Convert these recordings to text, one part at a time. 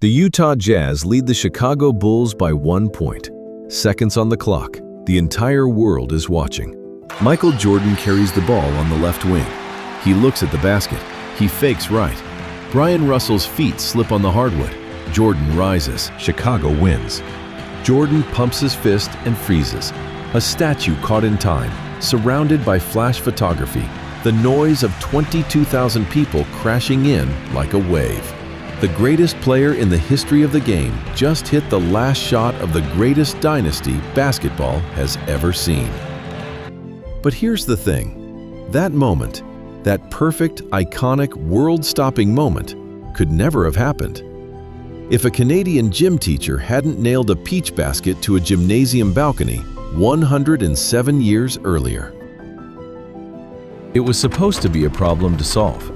The Utah Jazz lead the Chicago Bulls by 1 point. Seconds on the clock. The entire world is watching. Michael Jordan carries the ball on the left wing. He looks at the basket. He fakes right. Brian Russell's feet slip on the hardwood. Jordan rises. Chicago wins. Jordan pumps his fist and freezes. A statue caught in time, surrounded by flash photography. The noise of 22,000 people crashing in like a wave. The greatest player in the history of the game just hit the last shot of the greatest dynasty basketball has ever seen. But here's the thing. That moment, that perfect, iconic, world-stopping moment, could never have happened if a Canadian gym teacher hadn't nailed a peach basket to a gymnasium balcony 107 years earlier. It was supposed to be a problem to solve.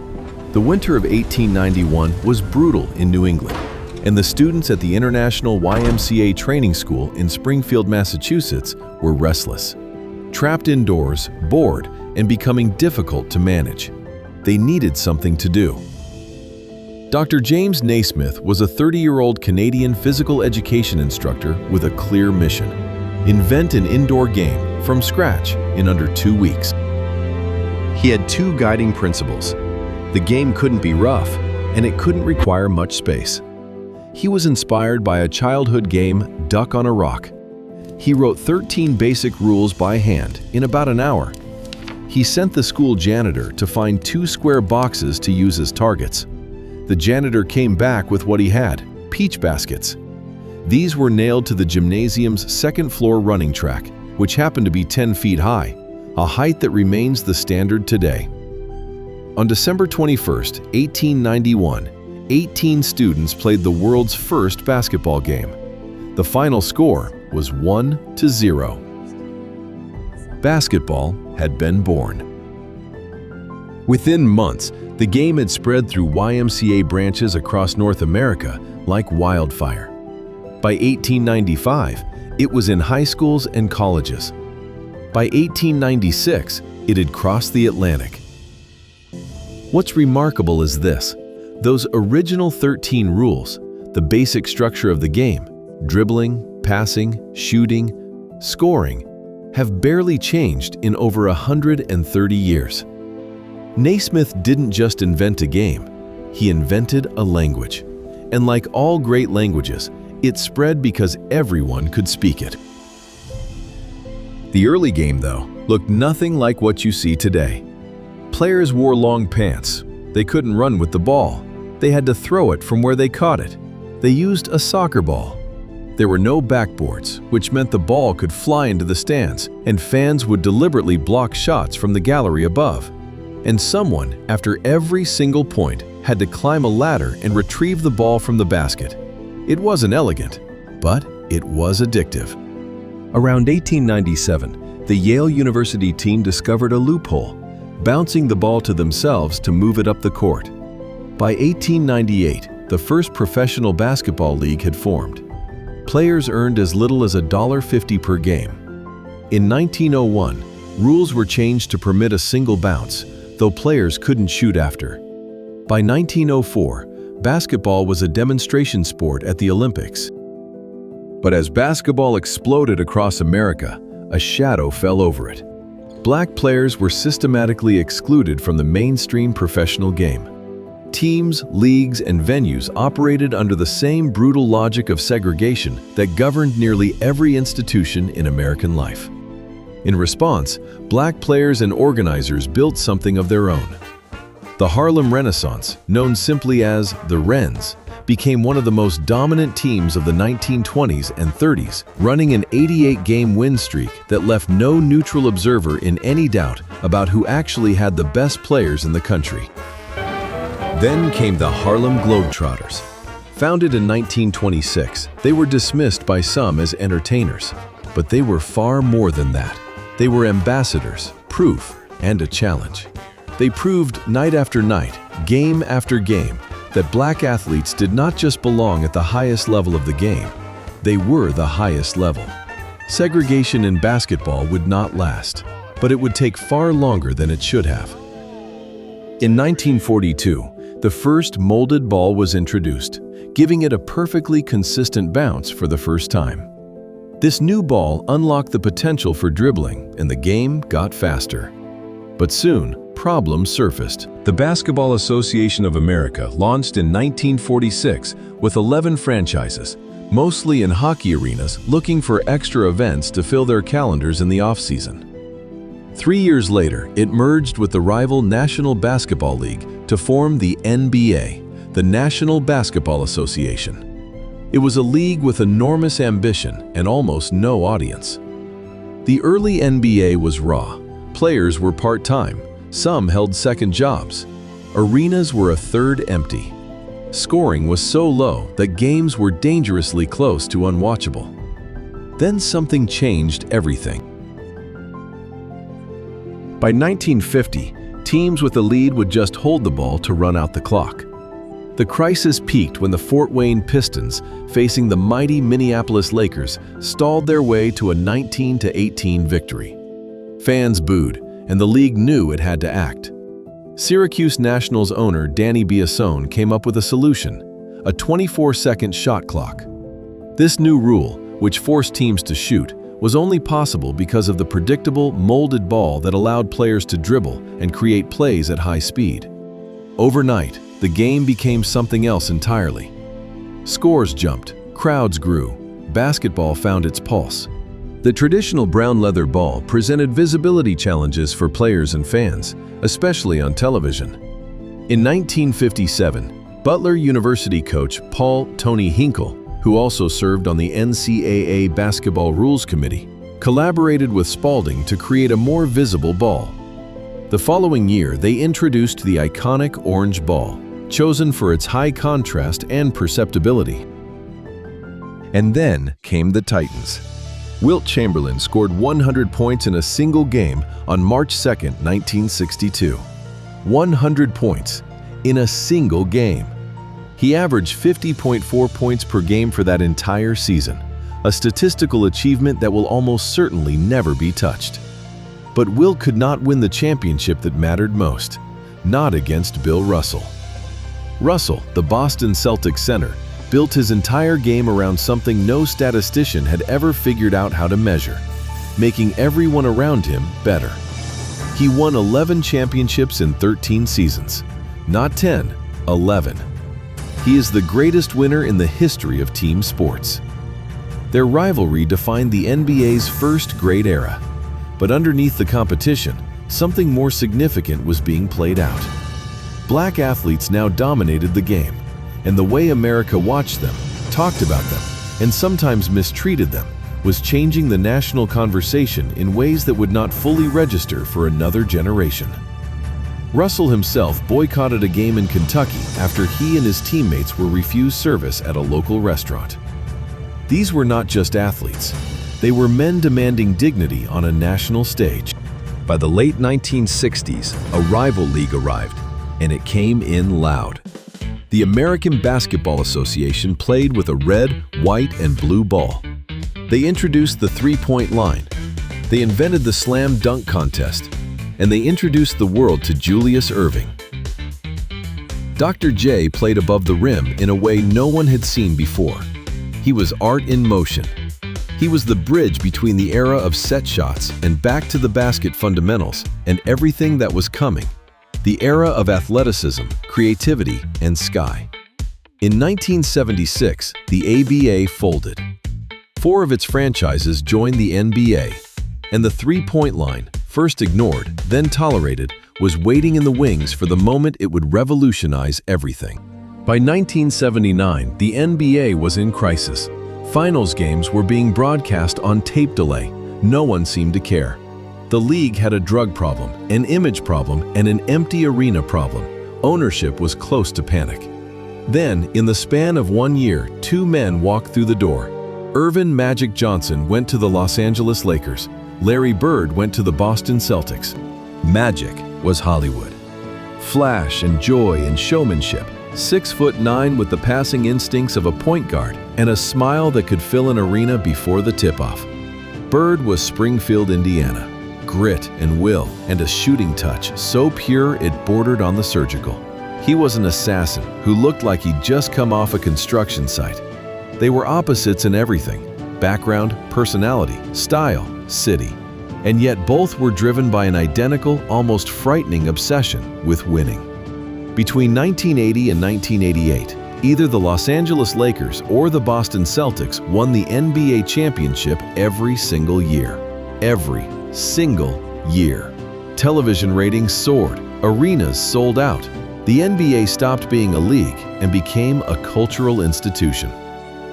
The winter of 1891 was brutal in New England, and the students at the International YMCA Training School in Springfield, Massachusetts were restless. Trapped indoors, bored, and becoming difficult to manage. They needed something to do. Dr. James Naismith was a 30-year-old Canadian physical education instructor with a clear mission: invent an indoor game from scratch in under 2 weeks. He had 2 guiding principles. The game couldn't be rough, and it couldn't require much space. He was inspired by a childhood game, Duck on a Rock. He wrote 13 basic rules by hand in about an hour. He sent the school janitor to find 2 square boxes to use as targets. The janitor came back with what he had: peach baskets. These were nailed to the gymnasium's 2nd floor running track, which happened to be 10 feet high, a height that remains the standard today. On December 21, 1891, 18 students played the world's first basketball game. The final score was 1-0. Basketball had been born. Within months, the game had spread through YMCA branches across North America like wildfire. By 1895, it was in high schools and colleges. By 1896, it had crossed the Atlantic. What's remarkable is this: those original 13 rules, the basic structure of the game, dribbling, passing, shooting, scoring, have barely changed in over 130 years. Naismith didn't just invent a game, he invented a language. And like all great languages, it spread because everyone could speak it. The early game, though, looked nothing like what you see today. Players wore long pants. They couldn't run with the ball. They had to throw it from where they caught it. They used a soccer ball. There were no backboards, which meant the ball could fly into the stands, and fans would deliberately block shots from the gallery above. And someone, after every single point, had to climb a ladder and retrieve the ball from the basket. It wasn't elegant, but it was addictive. Around 1897, the Yale University team discovered a loophole, bouncing the ball to themselves to move it up the court. By 1898, the first professional basketball league had formed. Players earned as little as $1.50 per game. In 1901, rules were changed to permit a single bounce, though players couldn't shoot after. By 1904, basketball was a demonstration sport at the Olympics. But as basketball exploded across America, a shadow fell over it. Black players were systematically excluded from the mainstream professional game. Teams, leagues, and venues operated under the same brutal logic of segregation that governed nearly every institution in American life. In response, black players and organizers built something of their own. The Harlem Renaissance, known simply as the Wrens, became one of the most dominant teams of the 1920s and 30s, running an 88-game win streak that left no neutral observer in any doubt about who actually had the best players in the country. Then came the Harlem Globetrotters. Founded in 1926, they were dismissed by some as entertainers, but they were far more than that. They were ambassadors, proof, and a challenge. They proved night after night, game after game, that black athletes did not just belong at the highest level of the game, they were the highest level. Segregation in basketball would not last, but it would take far longer than it should have. In 1942, the first molded ball was introduced, giving it a perfectly consistent bounce for the first time. This new ball unlocked the potential for dribbling, and the game got faster. But soon, problems surfaced. The Basketball Association of America launched in 1946 with 11 franchises, mostly in hockey arenas, looking for extra events to fill their calendars in the off-season. 3 years later, it merged with the rival National Basketball League to form the NBA, the National Basketball Association. It was a league with enormous ambition and almost no audience. The early NBA was raw. Players were part-time. Some held second jobs. Arenas were a third empty. Scoring was so low that games were dangerously close to unwatchable. Then something changed everything. By 1950, teams with a lead would just hold the ball to run out the clock. The crisis peaked when the Fort Wayne Pistons, facing the mighty Minneapolis Lakers, stalled their way to a 19-18 victory. Fans booed, and the league knew it had to act. Syracuse Nationals owner Danny Biasone came up with a solution: a 24-second shot clock. This new rule, which forced teams to shoot, was only possible because of the predictable, molded ball that allowed players to dribble and create plays at high speed. Overnight, the game became something else entirely. Scores jumped, crowds grew, basketball found its pulse. The traditional brown leather ball presented visibility challenges for players and fans, especially on television. In 1957, Butler University coach Paul "Tony" Hinkle, who also served on the NCAA Basketball Rules Committee, collaborated with Spalding to create a more visible ball. The following year, they introduced the iconic orange ball, chosen for its high contrast and perceptibility. And then came the Titans. Wilt Chamberlain scored 100 points in a single game on March 2, 1962. 100 points in a single game. He averaged 50.4 points per game for that entire season, a statistical achievement that will almost certainly never be touched. But Wilt could not win the championship that mattered most, not against Bill Russell. Russell, the Boston Celtics center, built his entire game around something no statistician had ever figured out how to measure: making everyone around him better. He won 11 championships in 13 seasons. Not 10, 11. He is the greatest winner in the history of team sports. Their rivalry defined the NBA's first great era. But underneath the competition, something more significant was being played out. Black athletes now dominated the game, and the way America watched them, talked about them, and sometimes mistreated them was changing the national conversation in ways that would not fully register for another generation. Russell himself boycotted a game in Kentucky after he and his teammates were refused service at a local restaurant. These were not just athletes. They were men demanding dignity on a national stage. By the late 1960s, a rival league arrived, and it came in loud. The American Basketball Association played with a red, white, and blue ball. They introduced the three-point line. They invented the slam dunk contest, and they introduced the world to Julius Erving. Dr. J played above the rim in a way no one had seen before. He was art in motion. He was the bridge between the era of set shots and back to the basket fundamentals and everything that was coming. The era of athleticism, creativity, and sky. In 1976, the ABA folded. 4 of its franchises joined the NBA, and the three-point line, first ignored, then tolerated, was waiting in the wings for the moment it would revolutionize everything. By 1979, the NBA was in crisis. Finals games were being broadcast on tape delay. No one seemed to care. The league had a drug problem, an image problem, and an empty arena problem. Ownership was close to panic. Then, in the span of 1 year, 2 men walked through the door. Irvin "Magic" Johnson went to the Los Angeles Lakers. Larry Bird went to the Boston Celtics. Magic was Hollywood. Flash and joy and showmanship, 6'9" with the passing instincts of a point guard and a smile that could fill an arena before the tip-off. Bird was Springfield, Indiana. Grit and will and a shooting touch so pure it bordered on the surgical. He was an assassin who looked like he'd just come off a construction site. They were opposites in everything: background, personality, style, city. And yet both were driven by an identical, almost frightening obsession with winning. Between 1980 and 1988, either the Los Angeles Lakers or the Boston Celtics won the NBA championship every single year. Every single year. Television ratings soared, arenas sold out. The NBA stopped being a league and became a cultural institution.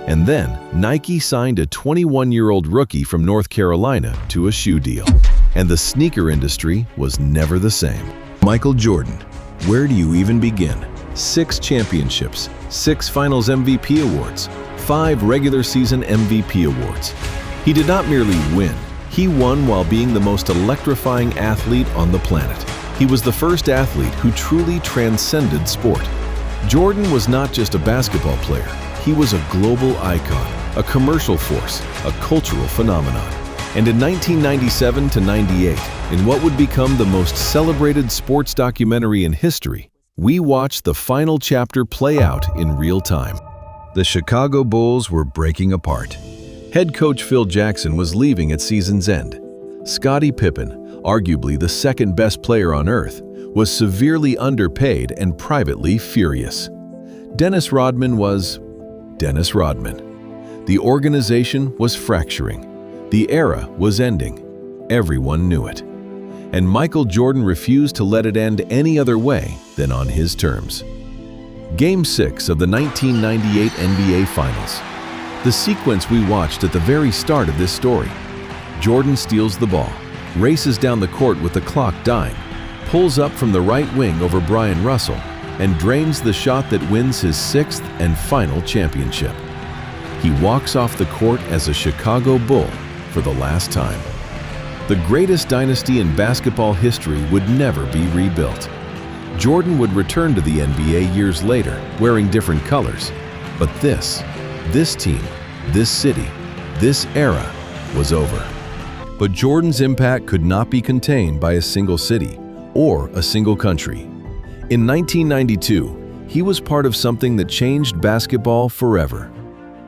And then Nike signed a 21-year-old rookie from North Carolina to a shoe deal. And the sneaker industry was never the same. Michael Jordan. Where do you even begin? 6 championships, 6 Finals MVP awards, 5 regular season MVP awards. He did not merely win, he won while being the most electrifying athlete on the planet. He was the first athlete who truly transcended sport. Jordan was not just a basketball player, he was a global icon, a commercial force, a cultural phenomenon. And in 1997 to 98, in what would become the most celebrated sports documentary in history, we watched the final chapter play out in real time. The Chicago Bulls were breaking apart. Head coach Phil Jackson was leaving at season's end. Scottie Pippen, arguably the second best player on earth, was severely underpaid and privately furious. Dennis Rodman was Dennis Rodman. The organization was fracturing. The era was ending. Everyone knew it. And Michael Jordan refused to let it end any other way than on his terms. Game 6 of the 1998 NBA Finals. The sequence we watched at the very start of this story. Jordan steals the ball, races down the court with the clock dying, pulls up from the right wing over Brian Russell, and drains the shot that wins his 6th and final championship. He walks off the court as a Chicago Bull for the last time. The greatest dynasty in basketball history would never be rebuilt. Jordan would return to the NBA years later, wearing different colors. But this team, this city, this era was over. But Jordan's impact could not be contained by a single city or a single country. In 1992, he was part of something that changed basketball forever.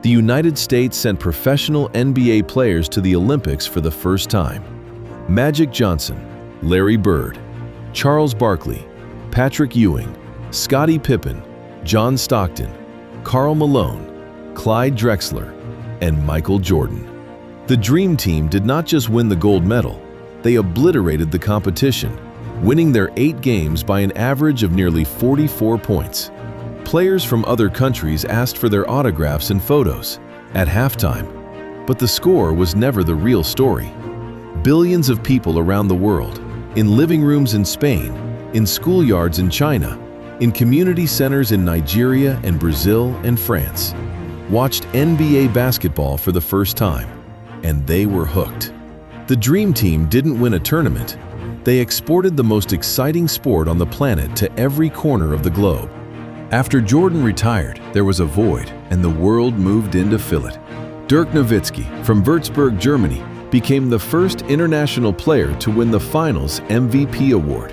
The United States sent professional NBA players to the Olympics for the first time. Magic Johnson, Larry Bird, Charles Barkley, Patrick Ewing, Scottie Pippen, John Stockton, Karl Malone, Clyde Drexler, and Michael Jordan. The Dream Team did not just win the gold medal, they obliterated the competition, winning their 8 games by an average of nearly 44 points. Players from other countries asked for their autographs and photos at halftime, but the score was never the real story. Billions of people around the world, in living rooms in Spain, in schoolyards in China, in community centers in Nigeria and Brazil and France, watched NBA basketball for the first time, and they were hooked. The Dream Team didn't win a tournament. They exported the most exciting sport on the planet to every corner of the globe. After Jordan retired, there was a void, and the world moved in to fill it. Dirk Nowitzki from Würzburg, Germany, became the first international player to win the Finals MVP award.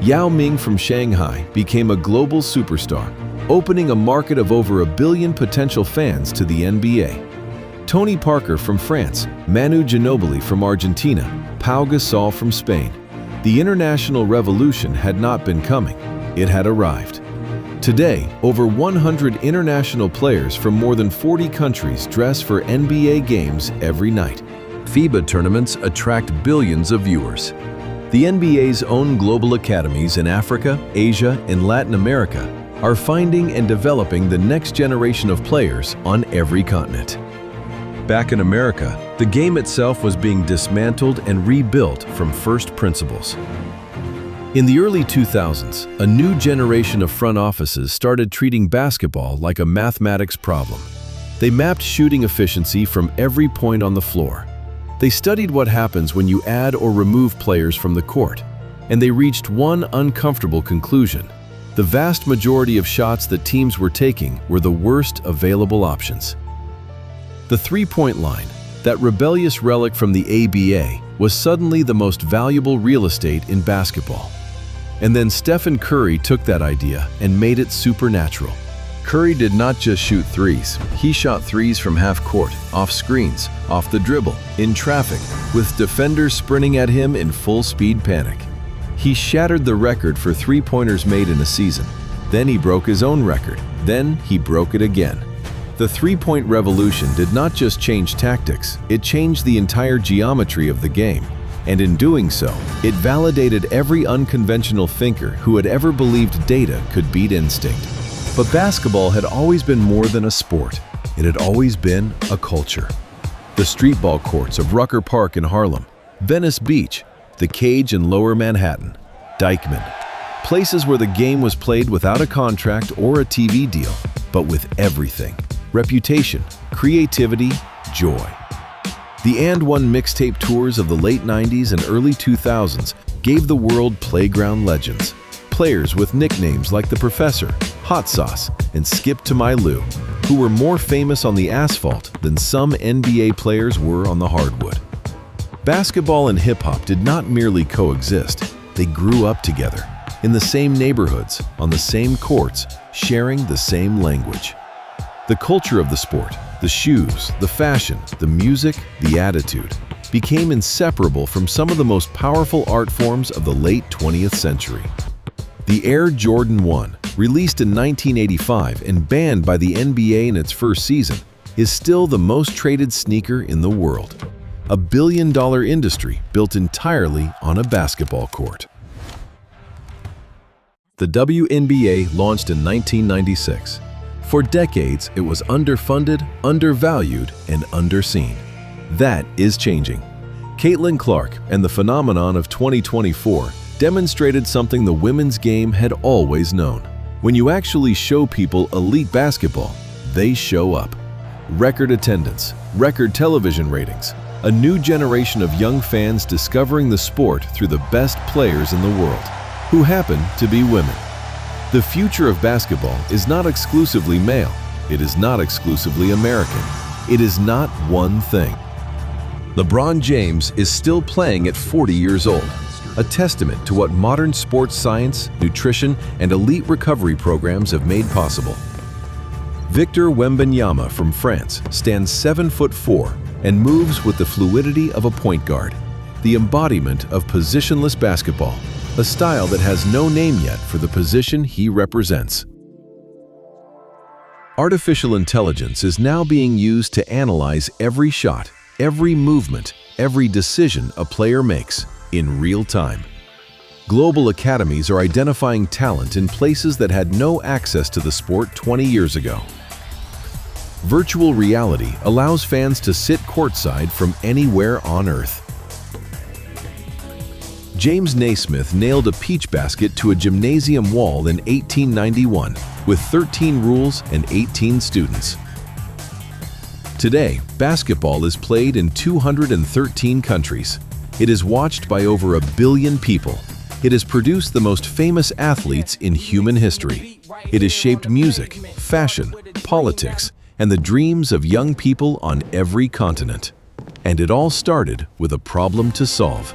Yao Ming from Shanghai became a global superstar, opening a market of over 1 billion potential fans to the NBA. Tony Parker from France, Manu Ginobili from Argentina, Pau Gasol from Spain. The international revolution had not been coming, it had arrived. Today, over 100 international players from more than 40 countries dress for NBA games every night. FIBA tournaments attract billions of viewers. The NBA's own global academies in Africa, Asia, and Latin America are finding and developing the next generation of players on every continent. Back in America, the game itself was being dismantled and rebuilt from first principles. In the early 2000s, a new generation of front offices started treating basketball like a mathematics problem. They mapped shooting efficiency from every point on the floor. They studied what happens when you add or remove players from the court, and they reached one uncomfortable conclusion. The vast majority of shots that teams were taking were the worst available options. The three-point line, that rebellious relic from the ABA, was suddenly the most valuable real estate in basketball. And then Stephen Curry took that idea and made it supernatural. Curry did not just shoot threes. He shot threes from half court, off screens, off the dribble, in traffic, with defenders sprinting at him in full-speed panic. He shattered the record for three-pointers made in a season. Then he broke his own record. Then he broke it again. The three-point revolution did not just change tactics, it changed the entire geometry of the game. And in doing so, it validated every unconventional thinker who had ever believed data could beat instinct. But basketball had always been more than a sport. It had always been a culture. The streetball courts of Rucker Park in Harlem, Venice Beach, the Cage in Lower Manhattan, Dyckman. Places where the game was played without a contract or a TV deal, but with everything. Reputation, creativity, joy. The And One mixtape tours of the late 90s and early 2000s gave the world playground legends. Players with nicknames like The Professor, Hot Sauce, and Skip to My Lou, who were more famous on the asphalt than some NBA players were on the hardwood. Basketball and hip-hop did not merely coexist, they grew up together, in the same neighborhoods, on the same courts, sharing the same language. The culture of the sport, the shoes, the fashion, the music, the attitude, became inseparable from some of the most powerful art forms of the late 20th century. The Air Jordan 1, released in 1985 and banned by the NBA in its first season, is still the most traded sneaker in the world. A billion-dollar industry built entirely on a basketball court. The WNBA launched in 1996. For decades, it was underfunded, undervalued, and underseen. That is changing. Caitlin Clark and the phenomenon of 2024 demonstrated something the women's game had always known. When you actually show people elite basketball, they show up. Record attendance, record television ratings, a new generation of young fans discovering the sport through the best players in the world, who happen to be women. The future of basketball is not exclusively male. It is not exclusively American. It is not one thing. LeBron James is still playing at 40 years old, a testament to what modern sports science, nutrition, and elite recovery programs have made possible. Victor Wembanyama from France stands 7'4" and moves with the fluidity of a point guard, the embodiment of positionless basketball, a style that has no name yet for the position he represents. Artificial intelligence is now being used to analyze every shot, every movement, every decision a player makes in real time. Global academies are identifying talent in places that had no access to the sport 20 years ago. Virtual reality allows fans to sit courtside from anywhere on Earth. James Naismith nailed a peach basket to a gymnasium wall in 1891 with 13 rules and 18 students. Today, basketball is played in 213 countries. It is watched by over 1 billion people. It has produced the most famous athletes in human history. It has shaped music, fashion, politics, and the dreams of young people on every continent. And it all started with a problem to solve.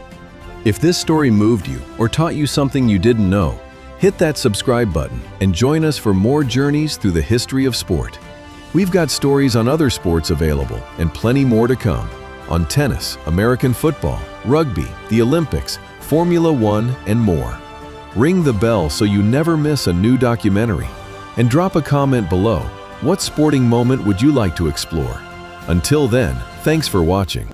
If this story moved you or taught you something you didn't know, hit that subscribe button and join us for more journeys through the history of sport. We've got stories on other sports available and plenty more to come on tennis, American football, rugby, the Olympics, Formula One, and more. Ring the bell so you never miss a new documentary. And drop a comment below. What sporting moment would you like to explore? Until then, thanks for watching.